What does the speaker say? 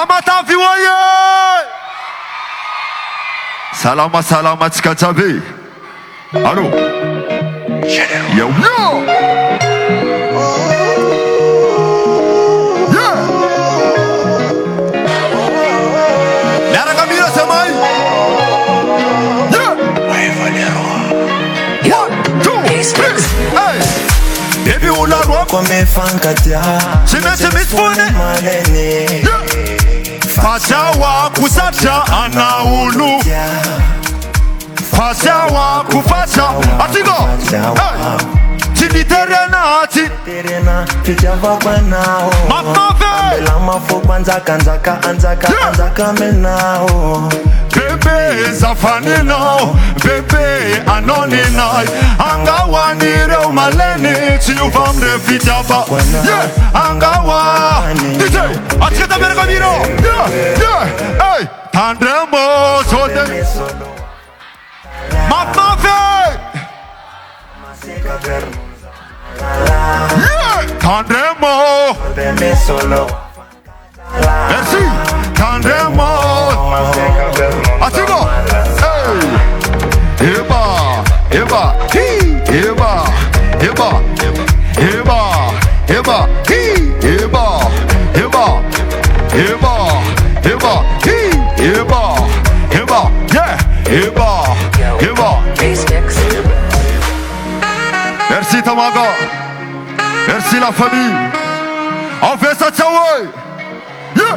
Kamata viwaye. Salama salama tikachabe. Allô. Yo yo. Yeah. Nara kamira samai. Yeah. One, two, three. Hey. Baby ula rock. Come fankatia. Chime spune. Fasawa kusacha anaulu. Fasawa kufasa atigo. Chiliterena ati. Terena kijava kwanao. Makove. Lama fo kwanza kanzaka anzaka menao. Bebe zafani no, bebe anoni no. Angawa nire umaleni, chiufam de fitaba. Yeah, angawa. DJ, acheta mereka miro. Yeah, hey, tandremo sote. Makove. Yeah, tandremo. Merci, tandremo. Atigo, hey, eba, eba, hi, eba, eba, eba, eba, hi, eba, eba, eba, eba, hi, eba, eba, yeah, eba, eba. Merci Tamaga, merci la famille. On fait ça, ciao. Yeah.